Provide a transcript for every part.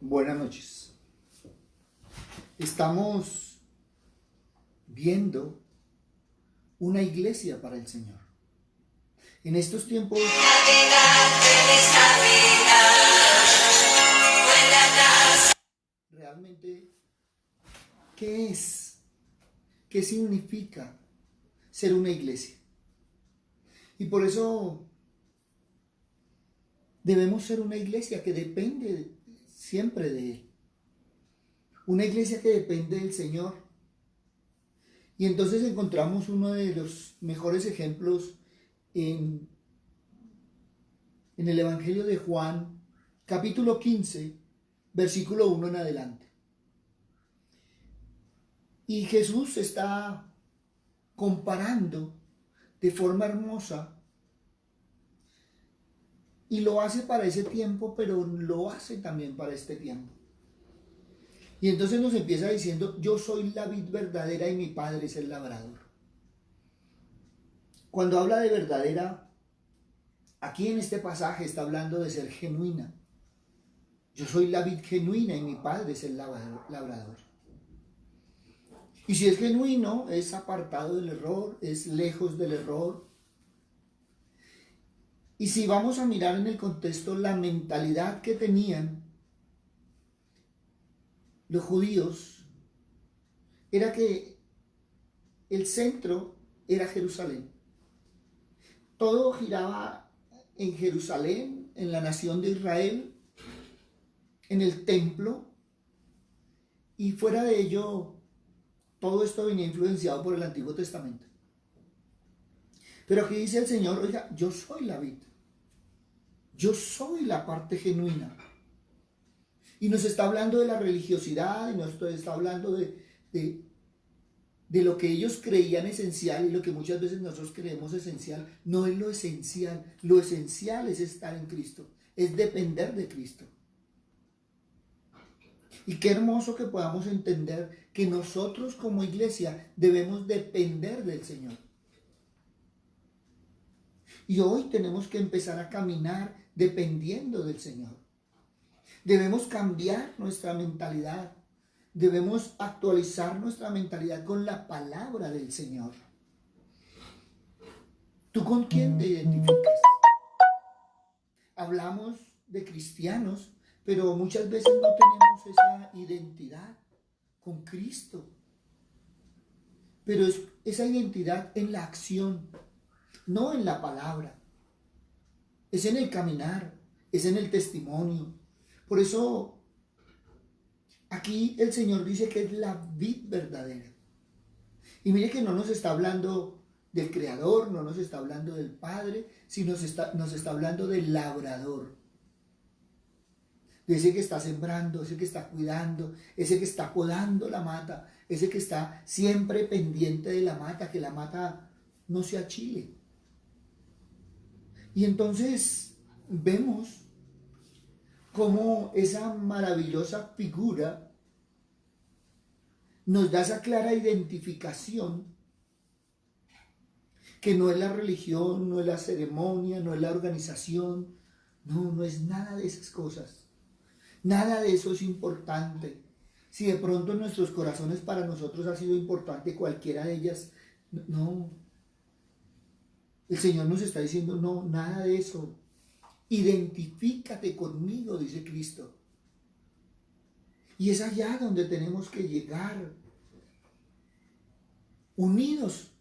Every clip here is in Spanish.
Buenas noches. Estamos viendo una iglesia para el Señor. En estos tiempos realmente, ¿qué es? ¿Qué significa ser una iglesia? Y por eso debemos ser una iglesia que depende siempre de Él. Una iglesia que depende del Señor. Y entonces encontramos uno de los mejores ejemplos en el Evangelio de Juan, capítulo 15, versículo 1 en adelante. Y Jesús está comparando de forma hermosa, y lo hace para ese tiempo, pero lo hace también para este tiempo. Y entonces nos empieza diciendo: yo soy la vid verdadera y mi Padre es el labrador. Cuando habla de verdadera, aquí en este pasaje está hablando de ser genuina. Yo soy la vid genuina y mi Padre es el labrador. Y si es genuino, es apartado del error, es lejos del error. Y si vamos a mirar en el contexto la mentalidad que tenían los judíos, era que el centro era Jerusalén. Todo giraba en Jerusalén, en la nación de Israel, en el templo, y fuera de ello, todo esto venía influenciado por el Antiguo Testamento. Pero aquí dice el Señor: oiga, yo soy la vid, yo soy la parte genuina. Y nos está hablando de la religiosidad, y nos está hablando de lo que ellos creían esencial, y lo que muchas veces nosotros creemos esencial. No es lo esencial es estar en Cristo, es depender de Cristo. Y qué hermoso que podamos entender que nosotros como iglesia debemos depender del Señor. Y hoy tenemos que empezar a caminar dependiendo del Señor. Debemos cambiar nuestra mentalidad. Debemos actualizar nuestra mentalidad con la palabra del Señor. ¿Tú con quién te identificas? Hablamos de cristianos, pero muchas veces no tenemos esa identidad con Cristo. Pero es esa identidad en la acción, no en la palabra. Es en el caminar, es en el testimonio. Por eso aquí el Señor dice que es la vid verdadera. Y mire que no nos está hablando del Creador, no nos está hablando del Padre, sino nos está hablando del labrador. De ese que está sembrando, ese que está cuidando, ese que está podando la mata, ese que está siempre pendiente de la mata, que la mata no se achile. Y entonces vemos cómo esa maravillosa figura nos da esa clara identificación, que no es la religión, no es la ceremonia, no es la organización, no es nada de esas cosas. Nada de eso es importante. Si de pronto en nuestros corazones para nosotros ha sido importante cualquiera de ellas, no. El Señor nos está diciendo: no, nada de eso. Identifícate conmigo, dice Cristo. Y es allá donde tenemos que llegar, unidos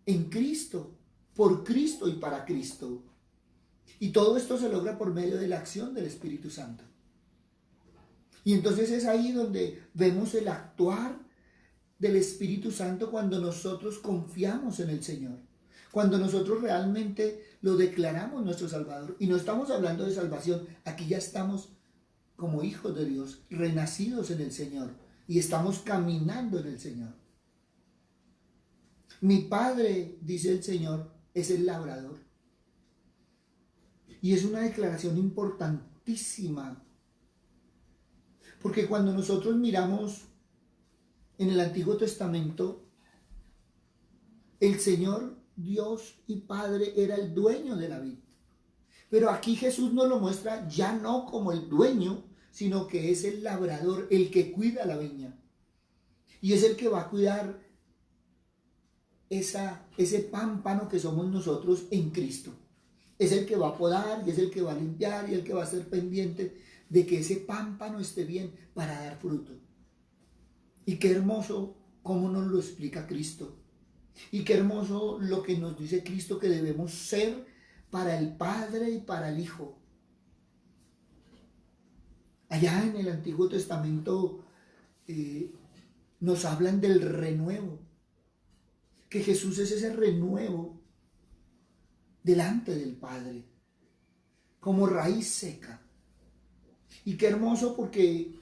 en Cristo, por Cristo y para Cristo. Y todo esto se logra por medio de la acción del Espíritu Santo. Y entonces es ahí donde vemos el actuar del Espíritu Santo, cuando nosotros confiamos en el Señor. Cuando nosotros realmente lo declaramos nuestro Salvador. Y no estamos hablando de salvación, aquí ya estamos como hijos de Dios, renacidos en el Señor, y estamos caminando en el Señor. Mi Padre, dice el Señor, es el labrador. Y es una declaración importantísima, porque cuando nosotros miramos en el Antiguo Testamento, el Señor Dios y Padre era el dueño de la vid. Pero aquí Jesús nos lo muestra ya no como el dueño, sino que es el labrador, el que cuida la viña. Y es el que va a cuidar ese pámpano que somos nosotros en Cristo. Es el que va a podar y es el que va a limpiar y el que va a ser pendiente de que ese pámpano esté bien para dar fruto. Y qué hermoso cómo nos lo explica Cristo. Y qué hermoso lo que nos dice Cristo que debemos ser para el Padre y para el Hijo. Allá en el Antiguo Testamento nos hablan del renuevo. Que Jesús es ese renuevo delante del Padre, como raíz seca. Y qué hermoso porque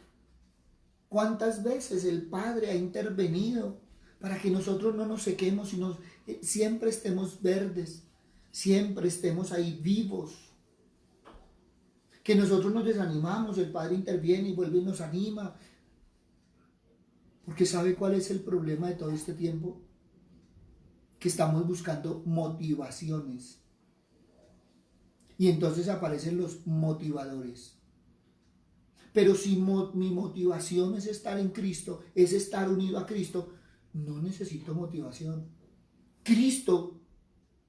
cuántas veces el Padre ha intervenido para que nosotros no nos sequemos, sino siempre estemos verdes, siempre estemos ahí vivos. Que nosotros nos desanimamos, el Padre interviene y vuelve y nos anima. Porque ¿sabe cuál es el problema de todo este tiempo? Que estamos buscando motivaciones. Y entonces aparecen los motivadores. Pero si mi motivación es estar en Cristo, es estar unido a Cristo, no necesito motivación. Cristo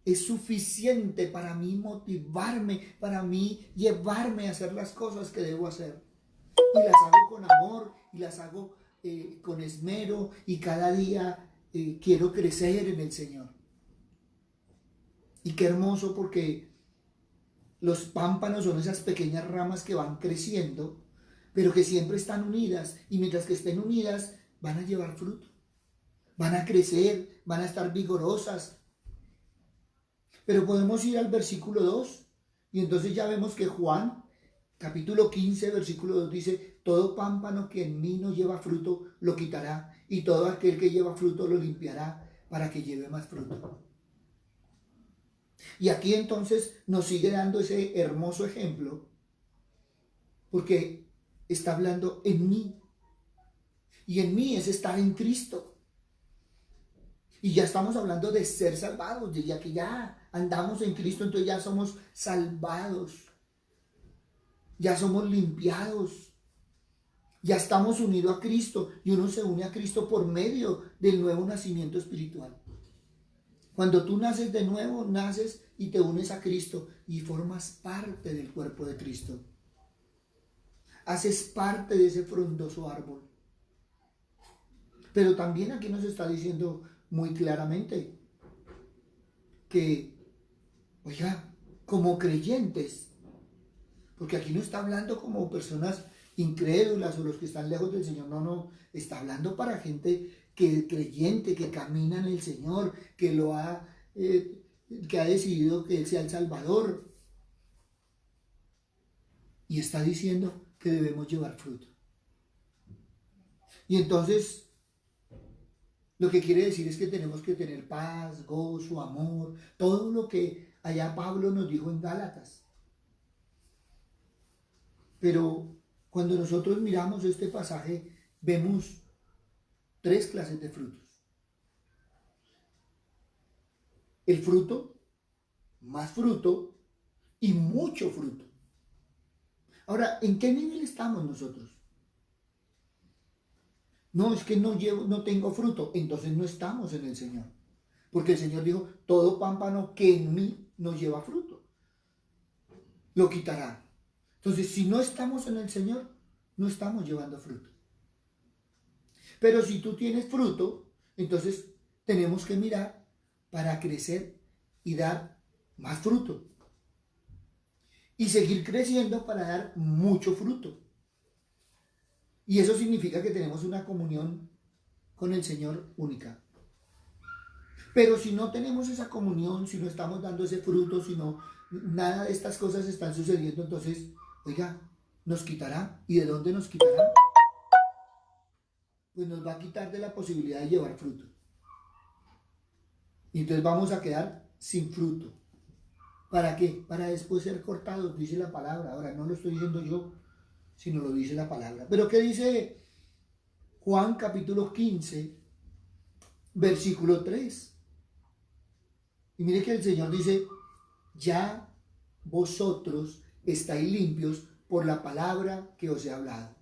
es suficiente para mí motivarme, para mí llevarme a hacer las cosas que debo hacer. Y las hago con amor, y las hago con esmero, y cada día quiero crecer en el Señor. Y qué hermoso porque los pámpanos son esas pequeñas ramas que van creciendo, pero que siempre están unidas, y mientras que estén unidas van a llevar fruto, van a crecer, van a estar vigorosas. Pero podemos ir al versículo 2 y entonces ya vemos que Juan, capítulo 15, versículo 2 dice: todo pámpano que en mí no lleva fruto lo quitará, y todo aquel que lleva fruto lo limpiará para que lleve más fruto. Y aquí entonces nos sigue dando ese hermoso ejemplo, porque está hablando en mí. Y en mí es estar en Cristo. Y ya estamos hablando de ser salvados, ya que ya andamos en Cristo, entonces ya somos salvados. Ya somos limpiados. Ya estamos unidos a Cristo. Y uno se une a Cristo por medio del nuevo nacimiento espiritual. Cuando tú naces de nuevo, naces y te unes a Cristo y formas parte del cuerpo de Cristo. Haces parte de ese frondoso árbol. Pero también aquí nos está diciendo muy claramente que, oiga, como creyentes, porque aquí no está hablando como personas incrédulas o los que están lejos del Señor, no, está hablando para gente que creyente, que camina en el Señor, que ha decidido que Él sea el Salvador. Y está diciendo que debemos llevar fruto. Y entonces, lo que quiere decir es que tenemos que tener paz, gozo, amor, todo lo que allá Pablo nos dijo en Gálatas. Pero cuando nosotros miramos este pasaje, vemos 3 clases de frutos. El fruto, más fruto y mucho fruto. Ahora, ¿en qué nivel estamos nosotros? No, es que no tengo fruto, entonces no estamos en el Señor. Porque el Señor dijo: todo pámpano que en mí no lleva fruto, lo quitará. Entonces, si no estamos en el Señor, no estamos llevando fruto. Pero si tú tienes fruto, entonces tenemos que mirar para crecer y dar más fruto. Y seguir creciendo para dar mucho fruto. Y eso significa que tenemos una comunión con el Señor única. Pero si no tenemos esa comunión, si no estamos dando ese fruto, si no, nada de estas cosas están sucediendo, entonces, oiga, nos quitará. ¿Y de dónde nos quitará? Pues nos va a quitar de la posibilidad de llevar fruto. Y entonces vamos a quedar sin fruto. ¿Para qué? Para después ser cortados, dice la palabra. Ahora, no lo estoy diciendo yo, sino lo dice la palabra. Pero ¿qué dice Juan capítulo 15, versículo 3? Y mire que el Señor dice: ya vosotros estáis limpios por la palabra que os he hablado.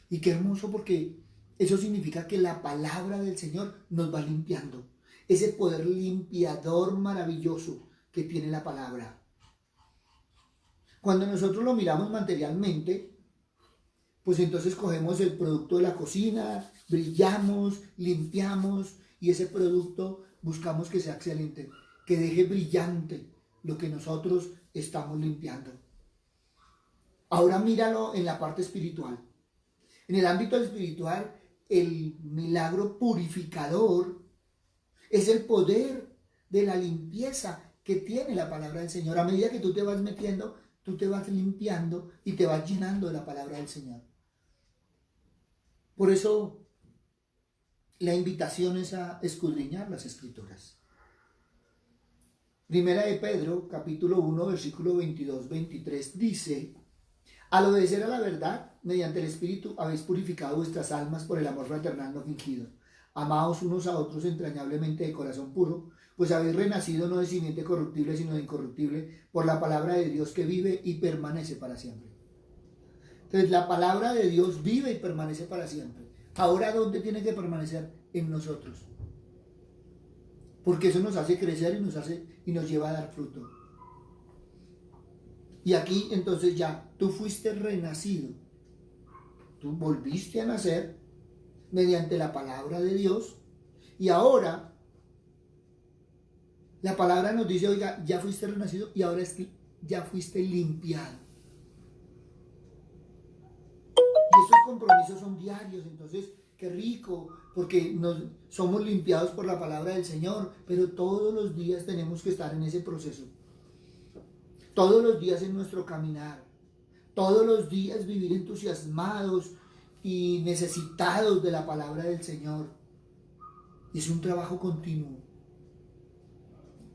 Y qué hermoso, porque eso significa que la palabra del Señor nos va limpiando. Ese poder limpiador maravilloso que tiene la palabra. Cuando nosotros lo miramos materialmente, pues entonces cogemos el producto de la cocina, brillamos, limpiamos, y ese producto buscamos que sea excelente, que deje brillante lo que nosotros estamos limpiando. Ahora míralo en la parte espiritual. En el ámbito espiritual, el milagro purificador es el poder de la limpieza que tiene la palabra del Señor. A medida que tú te vas metiendo, tú te vas limpiando y te vas llenando de la palabra del Señor. Por eso la invitación es a escudriñar las Escrituras. Primera de Pedro, capítulo 1, versículo 22-23, dice: al obedecer a la verdad, mediante el Espíritu, habéis purificado vuestras almas por el amor fraternal no fingido. Amaos unos a otros entrañablemente de corazón puro, pues habéis renacido no de simiente corruptible, sino de incorruptible, por la palabra de Dios que vive y permanece para siempre. Entonces, la palabra de Dios vive y permanece para siempre. Ahora, ¿dónde tiene que permanecer? En nosotros. Porque eso nos hace crecer y nos lleva a dar fruto. Y aquí entonces ya tú fuiste renacido. Tú volviste a nacer mediante la palabra de Dios. Y ahora la palabra nos dice: oiga, ya fuiste renacido y ahora ya fuiste limpiado. Y estos compromisos son diarios. Entonces, qué rico, porque somos limpiados por la palabra del Señor. Pero todos los días tenemos que estar en ese proceso. Todos los días en nuestro caminar, todos los días vivir entusiasmados y necesitados de la palabra del Señor. Es un trabajo continuo.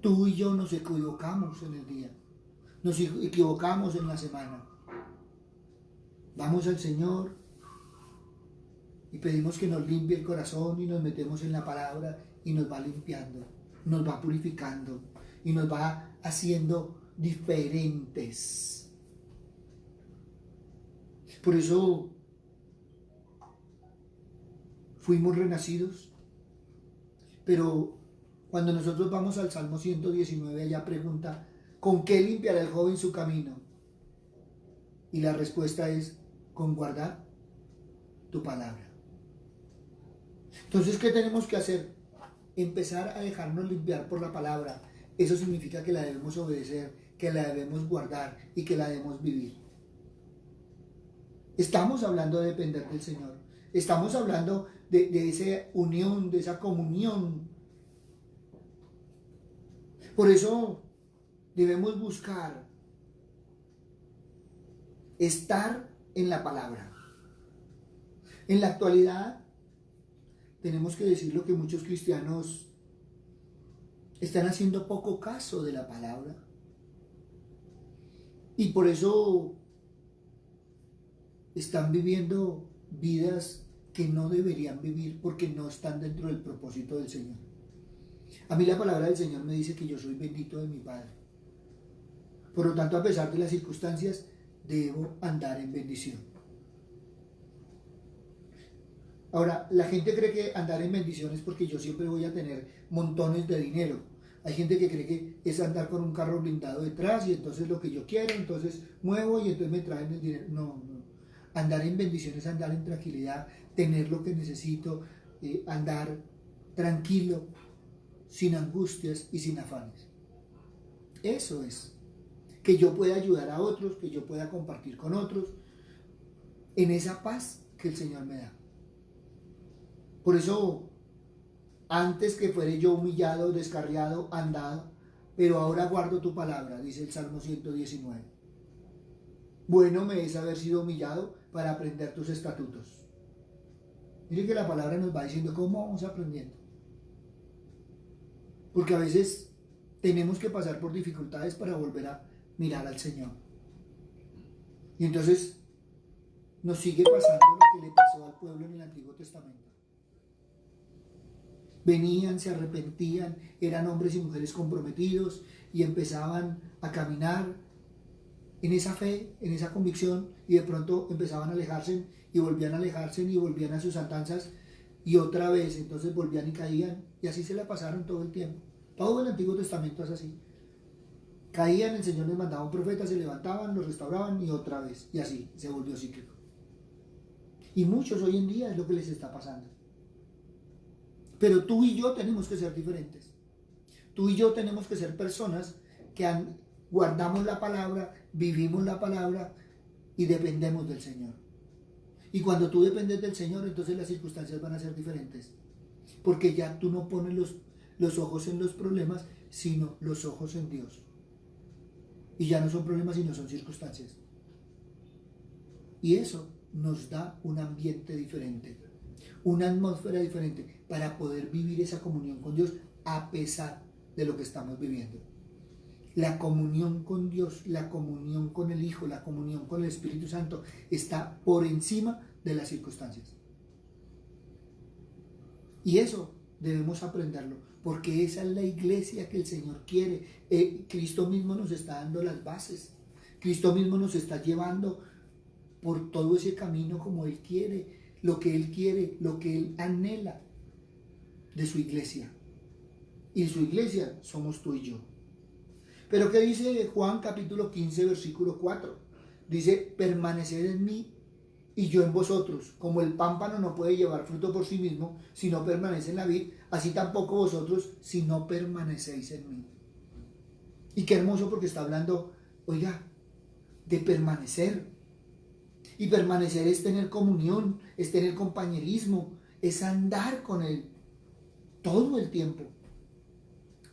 Tú y yo nos equivocamos en el día, nos equivocamos en la semana. Vamos al Señor y pedimos que nos limpie el corazón, y nos metemos en la palabra y nos va limpiando, nos va purificando y nos va haciendo diferentes. Por eso fuimos renacidos. Pero cuando nosotros vamos al Salmo 119, allá pregunta: ¿con qué limpiará el joven su camino? Y la respuesta es: con guardar tu palabra. Entonces, ¿qué tenemos que hacer? Empezar a dejarnos limpiar por la palabra. Eso significa que la debemos obedecer, que la debemos guardar y que la debemos vivir. Estamos hablando de depender del Señor. Estamos hablando de esa unión, de esa comunión. Por eso debemos buscar estar en la palabra. En la actualidad tenemos que decir lo que muchos cristianos están haciendo poco caso de la palabra. Y por eso están viviendo vidas que no deberían vivir, porque no están dentro del propósito del Señor. A mí la palabra del Señor me dice que yo soy bendito de mi Padre. Por lo tanto, a pesar de las circunstancias, debo andar en bendición. Ahora, la gente cree que andar en bendición es porque yo siempre voy a tener montones de dinero. Hay gente que cree que es andar con un carro blindado detrás, y entonces lo que yo quiero, entonces muevo y entonces me traen el dinero. No. Andar en bendición es andar en tranquilidad, tener lo que necesito, andar tranquilo, sin angustias y sin afanes. Eso es. Que yo pueda ayudar a otros, que yo pueda compartir con otros, en esa paz que el Señor me da. Por eso, antes que fuere yo humillado, descarriado, andado, pero ahora guardo tu palabra, dice el Salmo 119. Bueno me es haber sido humillado para aprender tus estatutos. Miren que la palabra nos va diciendo cómo vamos aprendiendo. Porque a veces tenemos que pasar por dificultades para volver a mirar al Señor. Y entonces nos sigue pasando lo que le pasó al pueblo en el Antiguo Testamento. Venían, se arrepentían, eran hombres y mujeres comprometidos y empezaban a caminar en esa fe, en esa convicción, y de pronto empezaban a alejarse y volvían a alejarse y volvían a sus andanzas y otra vez, entonces volvían y caían, y así se la pasaron todo el tiempo. Todo el Antiguo Testamento es así. Caían, el Señor les mandaba un profeta, se levantaban, los restauraban y otra vez, y así se volvió cíclico. Y muchos hoy en día es lo que les está pasando. Pero tú y yo tenemos que ser diferentes. Tú y yo tenemos que ser personas que guardamos la palabra, vivimos la palabra y dependemos del Señor. Y cuando tú dependes del Señor, entonces las circunstancias van a ser diferentes. Porque ya tú no pones los ojos en los problemas, sino los ojos en Dios. Y ya no son problemas, sino son circunstancias. Y eso nos da un ambiente diferente, una atmósfera diferente para poder vivir esa comunión con Dios a pesar de lo que estamos viviendo. La comunión con Dios, la comunión con el Hijo, la comunión con el Espíritu Santo está por encima de las circunstancias. Y eso debemos aprenderlo, porque esa es la iglesia que el Señor quiere. Cristo mismo nos está dando las bases. Cristo mismo nos está llevando por todo ese camino como Él quiere, lo que Él anhela de su iglesia. Y su iglesia somos tú y yo. Pero ¿qué dice Juan capítulo 15, versículo 4? Dice, permaneced en mí y yo en vosotros. Como el pámpano no puede llevar fruto por sí mismo si no permanece en la vid, así tampoco vosotros si no permanecéis en mí. Y qué hermoso, porque está hablando, oiga, de permanecer. Y permanecer es tener comunión, es tener compañerismo, es andar con Él todo el tiempo,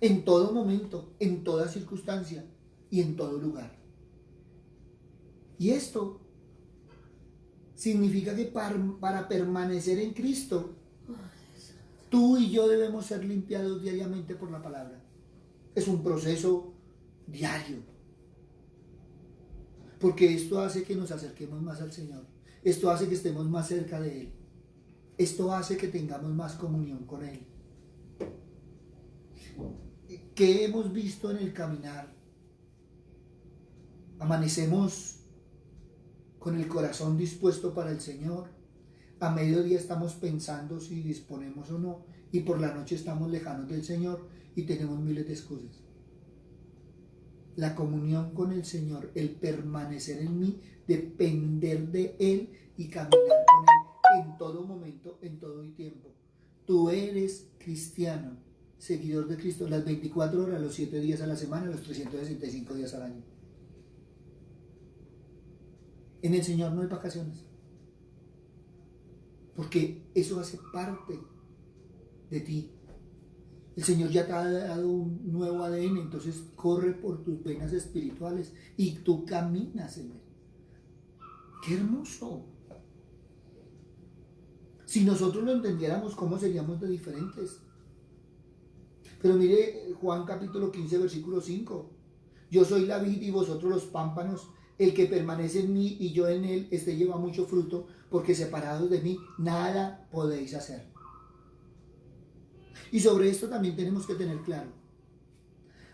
en todo momento, en toda circunstancia y en todo lugar. Y esto significa que para permanecer en Cristo, tú y yo debemos ser limpiados diariamente por la palabra. Es un proceso diario, porque esto hace que nos acerquemos más al Señor. Esto hace que estemos más cerca de Él. Esto hace que tengamos más comunión con Él. ¿Qué hemos visto en el caminar? Amanecemos con el corazón dispuesto para el Señor. A mediodía estamos pensando si disponemos o no, y por la noche estamos lejanos del Señor y tenemos miles de excusas. La comunión con el Señor, el permanecer en mí, depender de Él y caminar con Él en todo momento, en todo el tiempo. Tú eres cristiano, seguidor de Cristo, las 24 horas, los 7 días a la semana, los 365 días al año. En el Señor no hay vacaciones, porque eso hace parte de ti. El Señor ya te ha dado un nuevo ADN, entonces corre por tus venas espirituales y tú caminas en Él. ¡Qué hermoso! Si nosotros lo entendiéramos, ¿cómo seríamos de diferentes? Pero mire Juan capítulo 15, versículo 5. Yo soy la vid y vosotros los pámpanos. El que permanece en mí y yo en él, este lleva mucho fruto, porque separados de mí nada podéis hacer. Y sobre esto también tenemos que tener claro.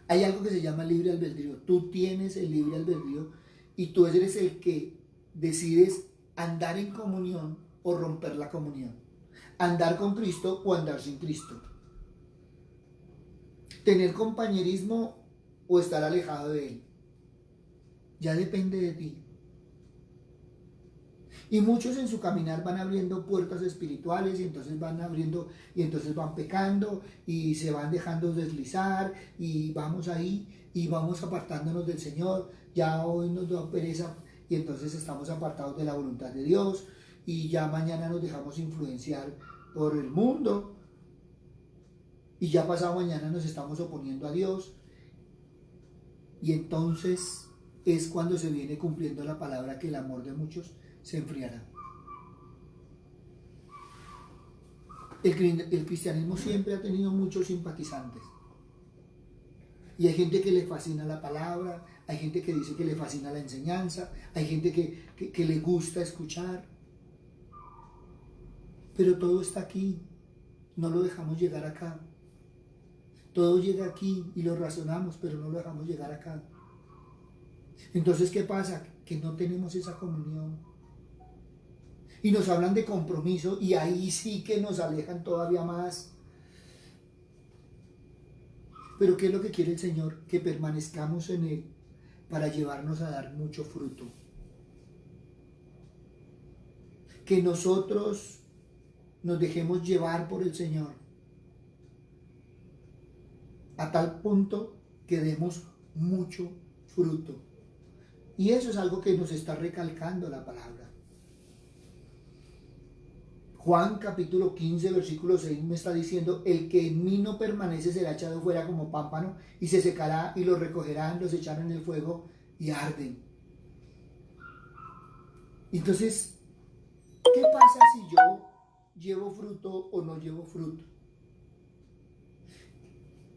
Hay algo que se llama libre albedrío. Tú tienes el libre albedrío y tú eres el que decides andar en comunión o romper la comunión. Andar con Cristo o andar sin Cristo. Tener compañerismo o estar alejado de Él. Ya depende de ti. Y muchos en su caminar van abriendo puertas espirituales y entonces van abriendo y entonces van pecando y se van dejando deslizar y vamos ahí y vamos apartándonos del Señor. Ya hoy nos da pereza y entonces estamos apartados de la voluntad de Dios y ya mañana nos dejamos influenciar por el mundo y ya pasado mañana nos estamos oponiendo a Dios y entonces es cuando se viene cumpliendo la palabra que el amor de muchos se enfriará. El cristianismo siempre ha tenido muchos simpatizantes. Y hay gente que le fascina la palabra, hay gente que dice que le fascina la enseñanza, hay gente que le gusta escuchar. Pero todo está aquí, no lo dejamos llegar acá. Todo llega aquí y lo razonamos, pero no lo dejamos llegar acá. Entonces, ¿qué pasa? Que no tenemos esa comunión. Y nos hablan de compromiso y ahí sí que nos alejan todavía más. Pero ¿qué es lo que quiere el Señor? Que permanezcamos en Él para llevarnos a dar mucho fruto. Que nosotros nos dejemos llevar por el Señor a tal punto que demos mucho fruto. Y eso es algo que nos está recalcando la palabra. Juan capítulo 15, versículo 6 me está diciendo: el que en mí no permanece será echado fuera como pámpano y se secará, y los recogerán, los echarán en el fuego y arden. Entonces, ¿qué pasa si yo llevo fruto o no llevo fruto?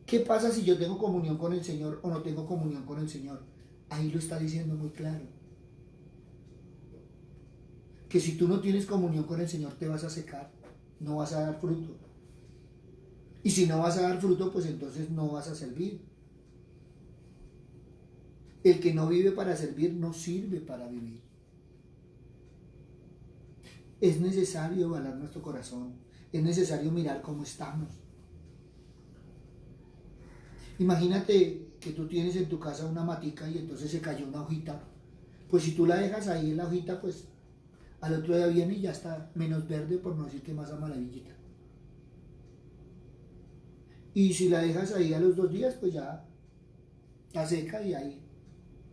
¿Qué pasa si yo tengo comunión con el Señor o no tengo comunión con el Señor? Ahí lo está diciendo muy claro. Que si tú no tienes comunión con el Señor te vas a secar, no vas a dar fruto. Y si no vas a dar fruto, pues entonces no vas a servir. El que no vive para servir no sirve para vivir. Es necesario evaluar nuestro corazón, es necesario mirar cómo estamos. Imagínate que tú tienes en tu casa una matica y entonces se cayó una hojita. Pues si tú la dejas ahí en la hojita, pues al otro día viene y ya está menos verde, por no decir que más amarillita. Y si la dejas ahí a los 2 días, pues ya está seca y ahí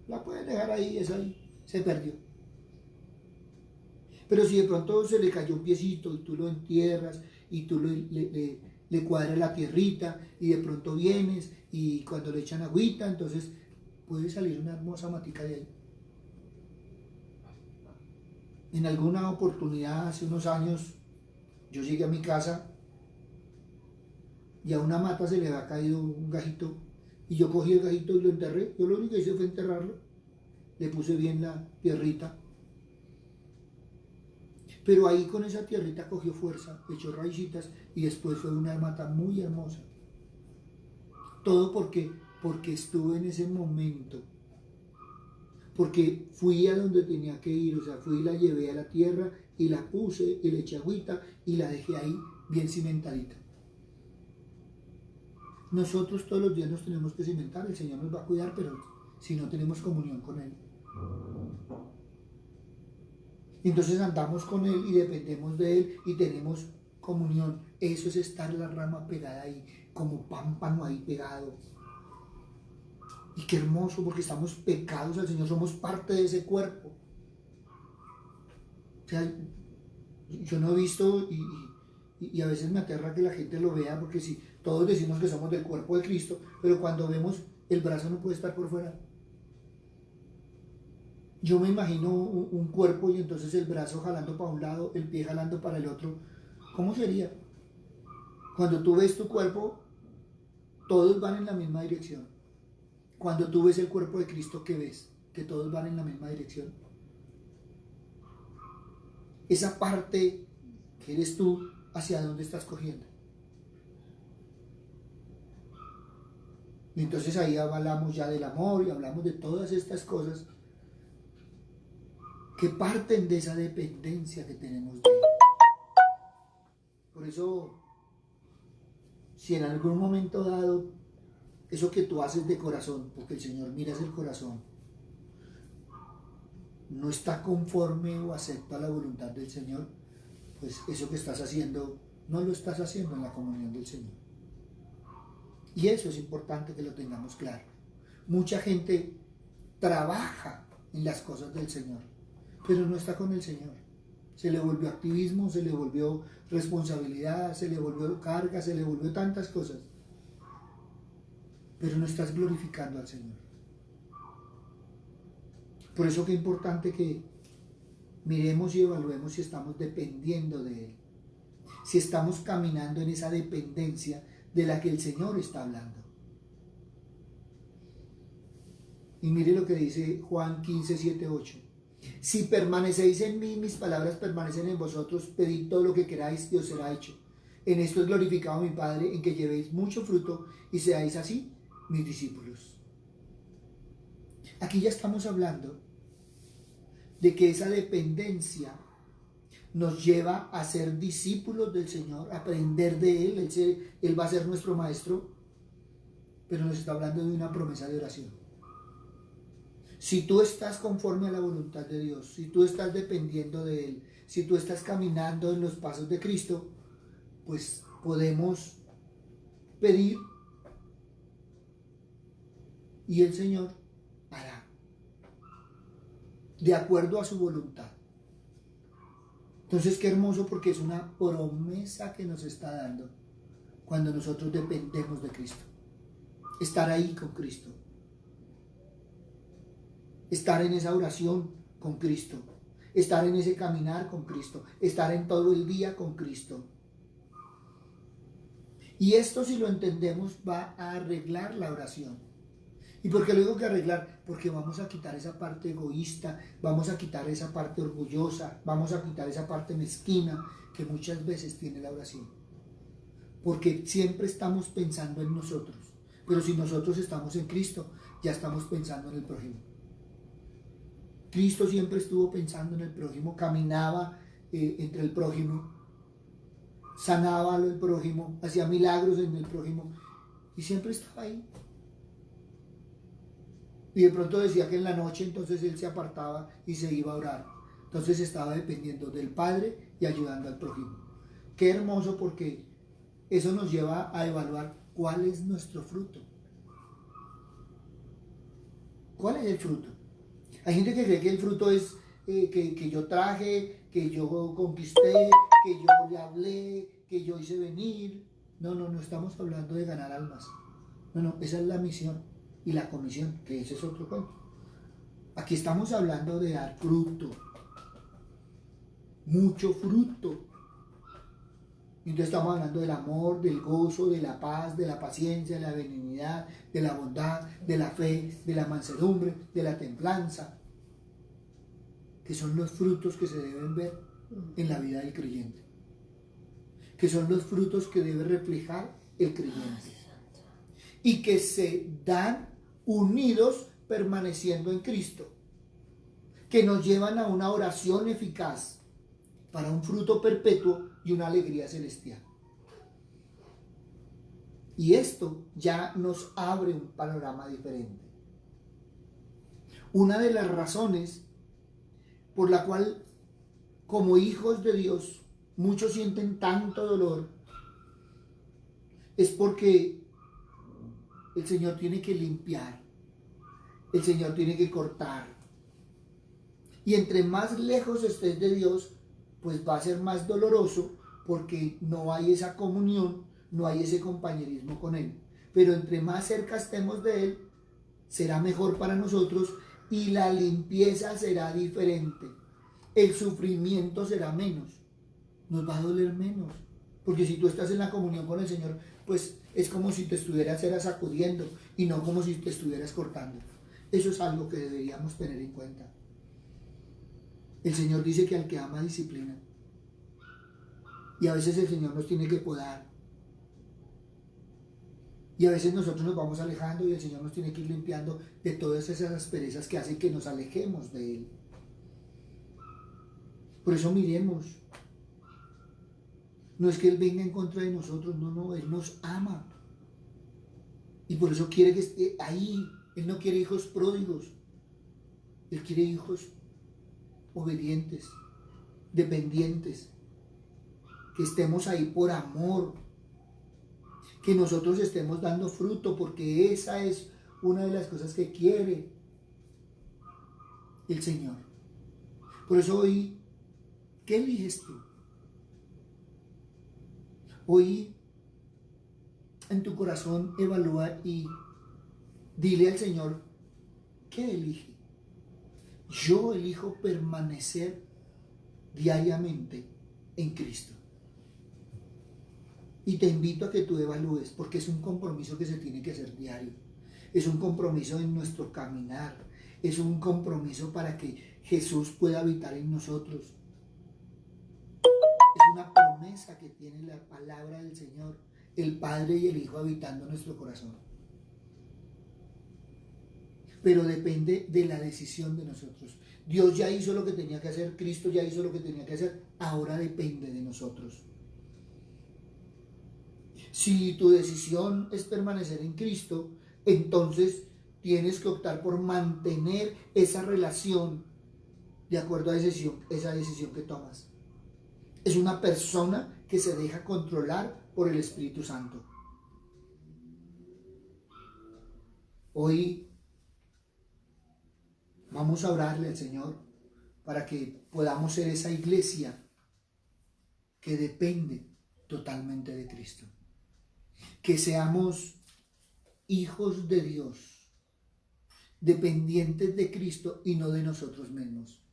la puedes dejar ahí, eso ahí se perdió. Pero si de pronto se le cayó un piecito y tú lo entierras y tú le cuadras la tierrita y de pronto vienes y cuando le echan agüita, entonces puede salir una hermosa matica de ahí. En alguna oportunidad, hace unos años, yo llegué a mi casa y a una mata se le había caído un gajito y yo cogí el gajito y lo enterré. Yo lo único que hice fue enterrarlo, le puse bien la tierrita. Pero ahí con esa tierrita cogió fuerza, echó raícitas y después fue una mata muy hermosa. Todo porque estuve en ese momento. Porque fui a donde tenía que ir, o sea, fui y la llevé a la tierra y la puse y le eché agüita y la dejé ahí bien cimentadita. Nosotros todos los días nos tenemos que cimentar, el Señor nos va a cuidar, pero si no tenemos comunión con Él. Entonces andamos con Él y dependemos de Él y tenemos comunión. Eso es estar la rama pegada ahí, como pámpano ahí pegado. Y qué hermoso, porque estamos pegados al Señor, somos parte de ese cuerpo. O sea, yo no he visto y a veces me aterra que la gente lo vea, porque si todos decimos que somos del cuerpo de Cristo, pero cuando vemos el brazo no puede estar por fuera. Yo me imagino un cuerpo y entonces el brazo jalando para un lado, el pie jalando para el otro. ¿Cómo sería? Cuando tú ves tu cuerpo, todos van en la misma dirección. Cuando tú ves el cuerpo de Cristo, ¿qué ves? Que todos van en la misma dirección. Esa parte que eres tú, ¿hacia dónde estás cogiendo? Y entonces ahí hablamos ya del amor y hablamos de todas estas cosas que parten de esa dependencia que tenemos de Él. Por eso, si en algún momento dado, eso que tú haces de corazón, porque el Señor mira el corazón, no está conforme o acepta la voluntad del Señor, pues eso que estás haciendo, no lo estás haciendo en la comunión del Señor. Y eso es importante que lo tengamos claro. Mucha gente trabaja en las cosas del Señor, pero no está con el Señor. Se le volvió activismo, se le volvió responsabilidad, se le volvió carga, se le volvió tantas cosas. Pero no estás glorificando al Señor. Por eso que es importante que miremos y evaluemos si estamos dependiendo de Él. Si estamos caminando en esa dependencia de la que el Señor está hablando. Y mire lo que dice Juan 15, 7, 8. Si permanecéis en mí, mis palabras permanecen en vosotros, pedid todo lo que queráis y os será hecho. En esto es glorificado mi Padre, en que llevéis mucho fruto y seáis así mis discípulos. Aquí ya estamos hablando de que esa dependencia nos lleva a ser discípulos del Señor, a aprender de Él. Él va a ser nuestro maestro, pero nos está hablando de una promesa de oración. Si tú estás conforme a la voluntad de Dios, si tú estás dependiendo de Él, si tú estás caminando en los pasos de Cristo, pues podemos pedir y el Señor hará de acuerdo a su voluntad. Entonces qué hermoso, porque es una promesa que nos está dando cuando nosotros dependemos de Cristo. Estar ahí con Cristo. Estar en esa oración con Cristo. Estar en ese caminar con Cristo. Estar en todo el día con Cristo. Y esto, si lo entendemos, va a arreglar la oración. ¿Y por qué lo digo que arreglar? Porque vamos a quitar esa parte egoísta, vamos a quitar esa parte orgullosa, vamos a quitar esa parte mezquina que muchas veces tiene la oración. Porque siempre estamos pensando en nosotros. Pero si nosotros estamos en Cristo, ya estamos pensando en el prójimo. Cristo siempre estuvo pensando en el prójimo, caminaba entre el prójimo, sanaba al prójimo, hacía milagros en el prójimo y siempre estaba ahí. Y de pronto decía que en la noche entonces él se apartaba y se iba a orar. Entonces estaba dependiendo del Padre y ayudando al prójimo. Qué hermoso, porque eso nos lleva a evaluar cuál es nuestro fruto. ¿Cuál es el fruto? Hay gente que cree que el fruto es que yo traje, que yo conquisté, que yo le hablé, que yo hice venir. No estamos hablando de ganar almas. No, esa es la misión y la comisión, que ese es otro cuento. Aquí estamos hablando de dar fruto, mucho fruto. Entonces estamos hablando del amor, del gozo, de la paz, de la paciencia, de la benignidad, de la bondad, de la fe, de la mansedumbre, de la templanza, que son los frutos que se deben ver en la vida del creyente, que son los frutos que debe reflejar el creyente y que se dan unidos permaneciendo en Cristo, que nos llevan a una oración eficaz para un fruto perpetuo y una alegría celestial. Y esto ya nos abre un panorama diferente. Una de las razones por la cual, como hijos de Dios, muchos sienten tanto dolor, es porque el Señor tiene que limpiar, el Señor tiene que cortar. Y entre más lejos estés de Dios, pues va a ser más doloroso, porque no hay esa comunión, no hay ese compañerismo con Él. Pero entre más cerca estemos de Él, será mejor para nosotros y la limpieza será diferente. El sufrimiento será menos, nos va a doler menos. Porque si tú estás en la comunión con el Señor, pues es como si te estuvieras sacudiendo y no como si te estuvieras cortando. Eso es algo que deberíamos tener en cuenta. El Señor dice que al que ama disciplina. Y a veces el Señor nos tiene que podar. Y a veces nosotros nos vamos alejando y el Señor nos tiene que ir limpiando de todas esas asperezas que hacen que nos alejemos de Él. Por eso miremos. No es que Él venga en contra de nosotros, no, Él nos ama. Y por eso quiere que esté ahí. Él no quiere hijos pródigos. Él quiere hijos obedientes, dependientes, que estemos ahí por amor, que nosotros estemos dando fruto, porque esa es una de las cosas que quiere el Señor. Por eso hoy, ¿qué eliges tú? Hoy en tu corazón evalúa y dile al Señor, ¿qué elige? Yo elijo permanecer diariamente en Cristo. Y te invito a que tú evalúes, porque es un compromiso que se tiene que hacer diario. Es un compromiso en nuestro caminar. Es un compromiso para que Jesús pueda habitar en nosotros. Es una promesa que tiene la palabra del Señor, el Padre y el Hijo habitando en nuestro corazón. pero depende de la decisión de nosotros. Dios ya hizo lo que tenía que hacer, Cristo ya hizo lo que tenía que hacer, ahora depende de nosotros. Si tu decisión es permanecer en Cristo, entonces tienes que optar por mantener esa relación de acuerdo a esa decisión que tomas. Es una persona que se deja controlar por el Espíritu Santo. Hoy vamos a orarle al Señor para que podamos ser esa iglesia que depende totalmente de Cristo. Que seamos hijos de Dios, dependientes de Cristo y no de nosotros mismos.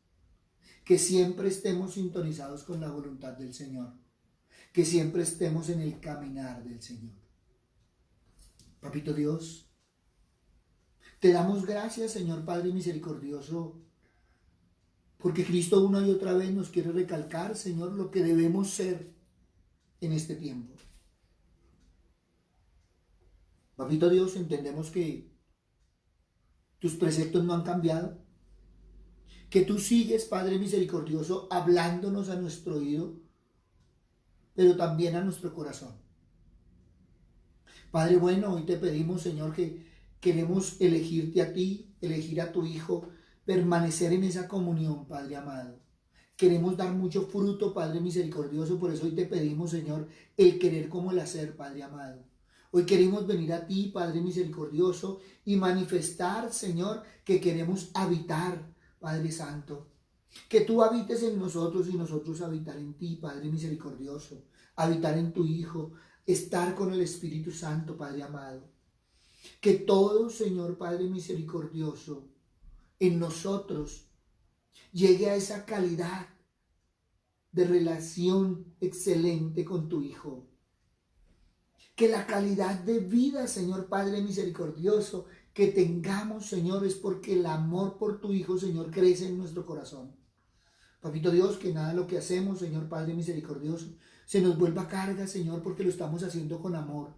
Que siempre estemos sintonizados con la voluntad del Señor. Que siempre estemos en el caminar del Señor. Papito Dios, te damos gracias, Señor Padre misericordioso, porque Cristo una y otra vez nos quiere recalcar, Señor, lo que debemos ser en este tiempo. Papito Dios, entendemos que tus preceptos no han cambiado, que tú sigues, Padre misericordioso, hablándonos a nuestro oído, pero también a nuestro corazón. Padre bueno, hoy te pedimos, Señor, que queremos elegirte a ti, elegir a tu Hijo, permanecer en esa comunión, Padre amado. Queremos dar mucho fruto, Padre misericordioso, por eso hoy te pedimos, Señor, el querer como el hacer, Padre amado. Hoy queremos venir a ti, Padre misericordioso, y manifestar, Señor, que queremos habitar, Padre Santo. Que tú habites en nosotros y nosotros habitar en ti, Padre misericordioso. Habitar en tu Hijo, estar con el Espíritu Santo, Padre amado. Que todo, Señor Padre misericordioso, en nosotros llegue a esa calidad de relación excelente con tu Hijo. Que la calidad de vida, Señor Padre misericordioso, que tengamos, Señor, es porque el amor por tu Hijo, Señor, crece en nuestro corazón. Papito Dios, que nada de lo que hacemos, Señor Padre misericordioso, se nos vuelva carga, Señor, porque lo estamos haciendo con amor.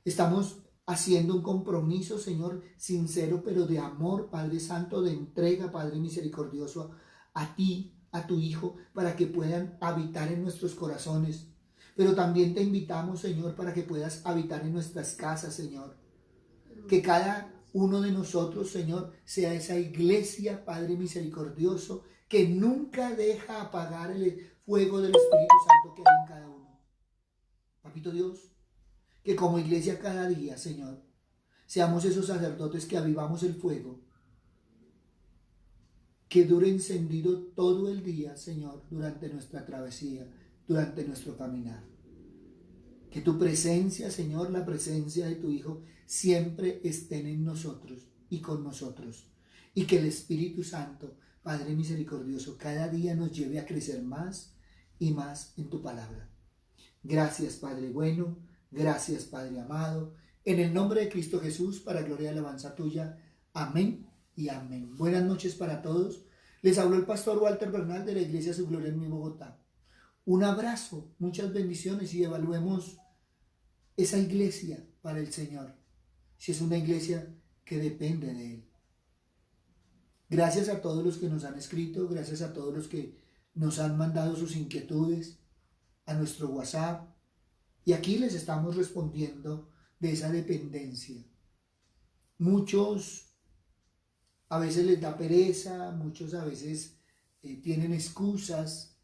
Estamos haciendo un compromiso, Señor, sincero, pero de amor, Padre Santo, de entrega, Padre misericordioso, a ti, a tu Hijo, para que puedan habitar en nuestros corazones. Pero también te invitamos, Señor, para que puedas habitar en nuestras casas, Señor. Que cada uno de nosotros, Señor, sea esa iglesia, Padre misericordioso, que nunca deja apagar el fuego del Espíritu Santo que hay en cada uno. Papito Dios, que como iglesia cada día, Señor, seamos esos sacerdotes que avivamos el fuego, que dure encendido todo el día, Señor, durante nuestra travesía, durante nuestro caminar. Que tu presencia, Señor, la presencia de tu Hijo, siempre estén en nosotros y con nosotros. Y que el Espíritu Santo, Padre misericordioso, cada día nos lleve a crecer más y más en tu palabra. Gracias, Padre bueno. Gracias, Padre amado. En el nombre de Cristo Jesús, para gloria y alabanza tuya. Amén y amén. Buenas noches para todos. Les habló el pastor Walter Bernal de la Iglesia Su Gloria en mi Bogotá. Un abrazo, muchas bendiciones y evaluemos esa iglesia para el Señor. Si es una iglesia que depende de Él. Gracias a todos los que nos han escrito, gracias a todos los que nos han mandado sus inquietudes a nuestro WhatsApp. Y aquí les estamos respondiendo de esa dependencia. Muchos a veces les da pereza, muchos a veces tienen excusas,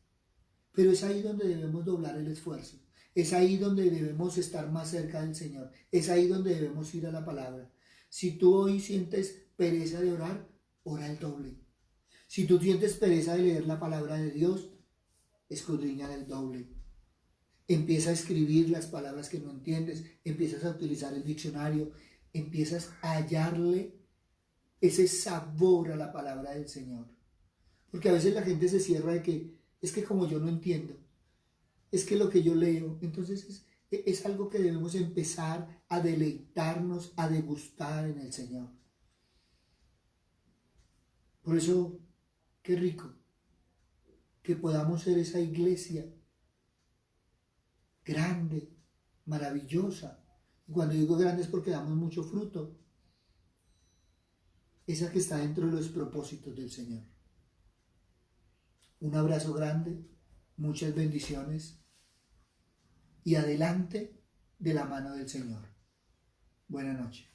pero es ahí donde debemos doblar el esfuerzo. Es ahí donde debemos estar más cerca del Señor. Es ahí donde debemos ir a la palabra. Si tú hoy sientes pereza de orar, ora el doble. Si tú sientes pereza de leer la palabra de Dios, escudriña el doble. Empieza a escribir las palabras que no entiendes, empiezas a utilizar el diccionario, empiezas a hallarle ese sabor a la palabra del Señor. Porque a veces la gente se cierra de que es que como yo no entiendo, es que lo que yo leo, entonces es algo que debemos empezar a deleitarnos, a degustar en el Señor. Por eso, qué rico que podamos ser esa iglesia grande, maravillosa. Y cuando digo grande es porque damos mucho fruto. esa que está dentro de los propósitos del Señor. Un abrazo grande, muchas bendiciones y adelante de la mano del Señor. Buenas noches.